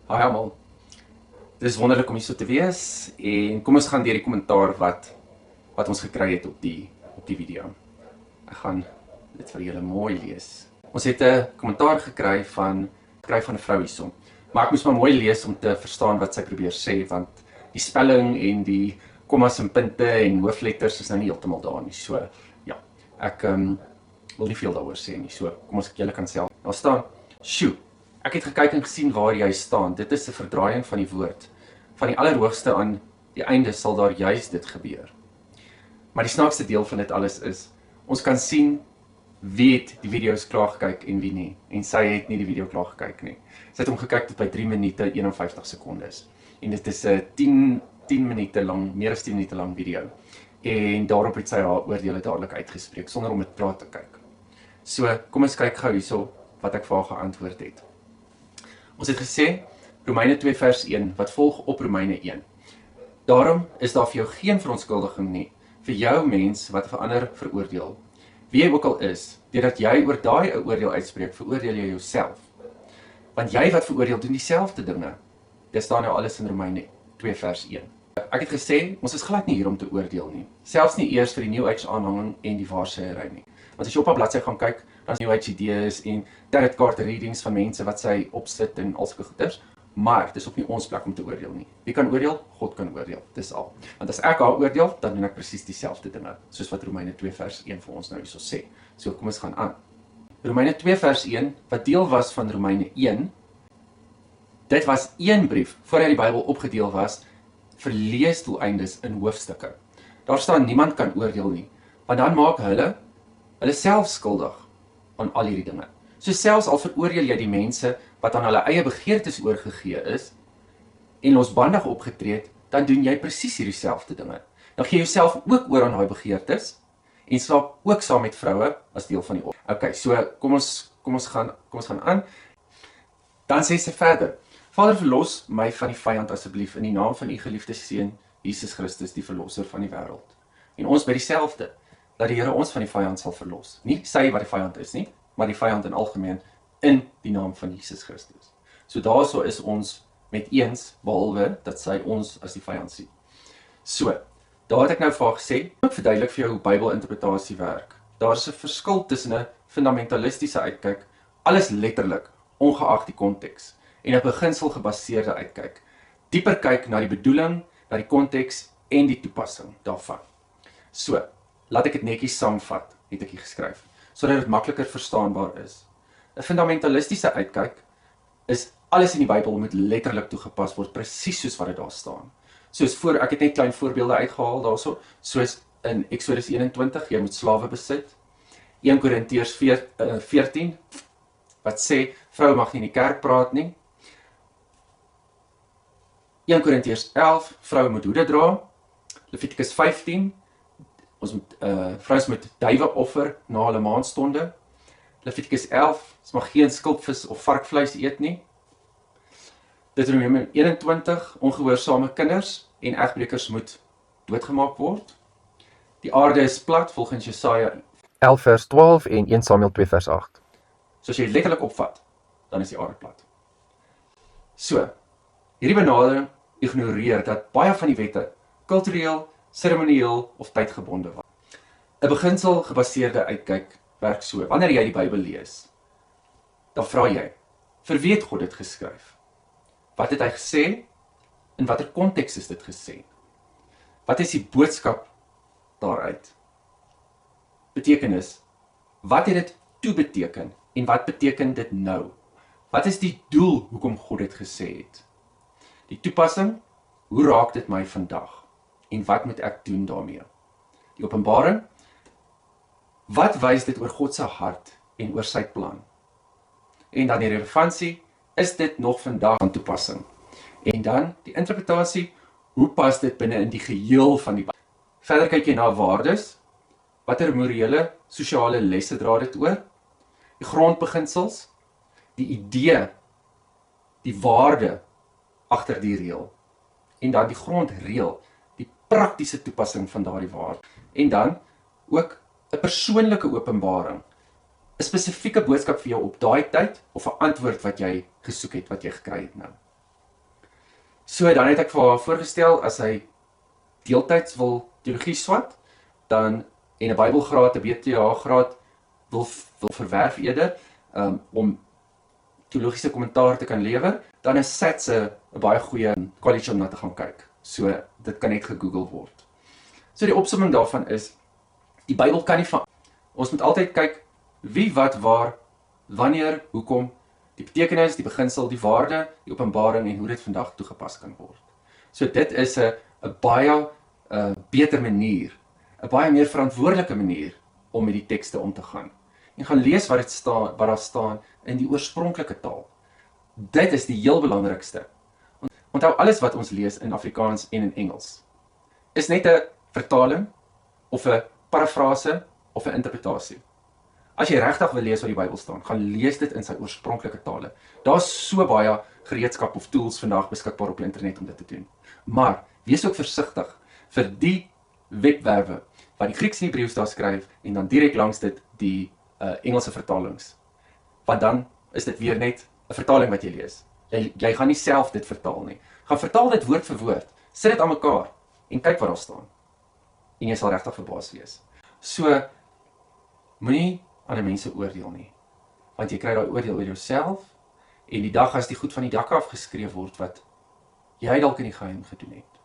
Hi almal. Dit is wonderlik om hier so te wees en kom ons gaan deur die kommentaar wat ons gekry het op die video. Ek gaan dit vir julle mooi lees. Ons het 'n kommentaar gekry van 'n vrou hierso. Maar ek moes maar mooi lees om te verstaan wat sy probeer sê, want die spelling en die kommas en punte en hoofletters is nou nie heeltemal daar nie. So ja, ek wil nie veel daaroor sê nie. So kom ons julle kan self. Daar staan: "Sjoe, ek het gekyk en gesien waar jy staan. Dit is 'n verdraaiing van die woord. Van die allerhoogste aan die einde sal daar juis dit gebeur." Maar die snaakste deel van dit alles is, ons kan sien wie het die video's klaar gekyk en wie nie. En sy het nie die video klaar gekyk nie. Sy het hom gekyk tot by 3 minute 51 sekondes. En dit is 'n 10 minute lang, meer as 10 minute lang video. En daarop het sy haar oordeele dadelik uitgespreek sonder om met praat te kyk. So, kom ons kyk gou hierso wat ek vir haar geantwoord het. Ons het gesê, Romeine 2 vers 1, wat volg op Romeine 1. Daarom is daar vir jou geen verontskuldiging nie, vir jou mens wat vir ander veroordeel. Wie jy ook al is, deurdat jy oor daai 'n oordeel uitspreek, veroordeel jy jouself. Want jy wat veroordeel doen dieselfde dinge. Dit staan nou alles in Romeine 2 vers 1. Ek het gesê, ons is glad nie hier om te oordeel nie. Selfs nie eers vir die New Age aanhanging en die waarsêery nie. Want as jy op haar bladsy gaan kyk, dan is New Age idees en tarot card readings van mense wat sy opsit en al sulke goeders. Maar dis op nie ons plek om te oordeel nie. Wie kan oordeel? God kan oordeel. Dis al. Want as ek haar oordeel, dan doen ek presies dieselfde dinge, soos wat Romeine 2 vers 1 vir ons nou hierso sê. So kom ons gaan aan. Romeine 2 vers 1, wat deel was van Romeine 1, dit was een brief, voordat die Bybel opgedeel was, vir leesdoeleindes in hoofstukke. Daar staan niemand kan oordeel nie, want dan maak hulle self skuldig aan al hierdie dinge. So selfs al veroordeel jy die mense wat aan hulle eie begeertes oorgegee is en losbandig opgetree het, dan doen jy presies hierdie selfde dinge. Dan gee jy jouself ook oor aan daai begeertes en slaap ook saam met vroue as deel van die op. Okay, so kom ons gaan aan. Dan sê sy verder: Vader, verlos my van die vyand asseblief in die naam van u geliefde seun Jesus Christus, die verlosser van die wêreld. En ons by dieselfde, dat die Here ons van die vyand sal verlos. Nie sy wat die vyand is nie, maar die vyand in algemeen in die naam van Jesus Christus. So daarso is ons met eens, behalwe dat sy ons as die vyand sien. So, daar het ek nou vir haar gesê, ek verduidelik vir jou hoe Bybelinterpretasie werk. Daar is 'n verskil tussen 'n fundamentalistiese uitkyk, alles letterlik, ongeag die konteks, en 'n beginselgebaseerde uitkyk. Dieper kyk na die bedoeling, na die konteks en die toepassing daarvan. So, laat ek dit netjies saamvat, het ek hier geskryf, sodat dit makliker verstaanbaar is. 'n Fundamentalistiese uitkyk is alles in die Bybel moet letterlik toegepas word, presies soos wat dit daar staan. Soos ek het net klein voorbeelde uitgehaal daarso, soos in Exodus 21, jy moet slawe besit. 1 Korintiërs 14, wat sê, vroue mag nie in die kerk praat nie. 1 Korintiërs 11, vroue moet hoede dra. Levitikus 15, vrouens moet duiwe offer na hulle maandstonde. Levitikus 11, ons mag geen skilpvis of varkvleis eet nie. Deuteronomium 21, ongehoorsame kinders en egbreekers moet doodgemaak word. Die aarde is plat volgens Jesaja 11 vers 12 en 1 Samuel 2 vers 8. So as jy letterlik opvat, dan is die aarde plat. So, hierdie benadering ignoreer dat baie van die wette kultureel, seremonieel of tydgebonde was. 'n Beginsel gebaseerde uitkyk werk so. Wanneer jy die Bybel lees, dan vra jy, vir wie het God dit geskryf? Wat het hy gesê? In watter konteks is dit gesê? Wat is die boodskap daaruit? Betekenis, wat het dit toe beteken en wat beteken dit nou? Wat is die doel hoekom God dit gesê het? Die toepassing, hoe raak dit my vandag? En wat moet ek doen daarmee? Die openbaring, wat wys dit oor God se hart en oor sy plan? En dan die relevantie, is dit nog vandag van toepassing? En dan die interpretasie, hoe pas dit binne in die geheel van die Bybel? Verder kyk jy na waardes, watter morele, sosiale lesse dra dit oor? Die grondbeginsels, die idee, die waarde agter die reël. En dan die grondreël, die praktiese toepassing van daardie waarde. En dan ook 'n persoonlike openbaring, 'n spesifieke boodskap vir jou op daai tyd of 'n antwoord wat jy gesoek het, wat jy gekry het nou. So dan het ek vir haar voorgestel as hy deeltyds wil teologie swat, dan en 'n Bybelgraad, 'n BTA graad wil verwerf eerder om teologiese kommentaar te kan lewer, dan is SATS 'n baie goeie college om na te gaan kyk. So dit kan net gegoogel word. So die opsomming daarvan is, die Bybel kan nie van. Ons moet altyd kyk wie, wat, waar, wanneer, hoekom, die betekenis, die beginsel, die waarde, die openbaring en hoe dit vandag toegepas kan word. So dit is 'n baie beter manier, 'n baie meer verantwoordelike manier om met die tekste om te gaan. En gaan lees wat daar staan in die oorspronklike taal. Dit is die heel belangrikste. Onthou, alles wat ons lees in Afrikaans en in Engels is net 'n vertaling of 'n parafrase of 'n interpretasie. As jy regtig wil lees wat die Bybel staan, gaan lees dit in sy oorspronklike tale. Daar's so baie gereedskap of tools vandag beskikbaar op die internet om dit te doen. Maar wees ook versigtig vir die webwerwe wat die Grieks en Hebreëus daar skryf en dan direk langs dit die Engelse vertalings. Want dan is dit weer net 'n vertaling wat jy lees. Jy gaan nie self dit vertaal nie. Gaan vertaal dit woord vir woord. Sit dit aan mekaar en kyk wat daar staan. En jy sal regtig verbaas wees. So moenie ander mense oordeel nie. Want jy kry daai oordeel oor jouself en die dag as die goed van die dak af geskreeu word wat jy dalk in die geheim gedoen het,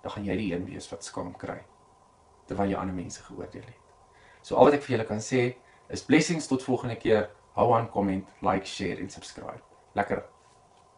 dan gaan jy die een wees wat skaam kry terwyl jy ander mense geoordeel het. So al wat ek vir julle kan sê is blessings tot volgende keer. Hou aan, comment, like, share en subscribe. Lekker.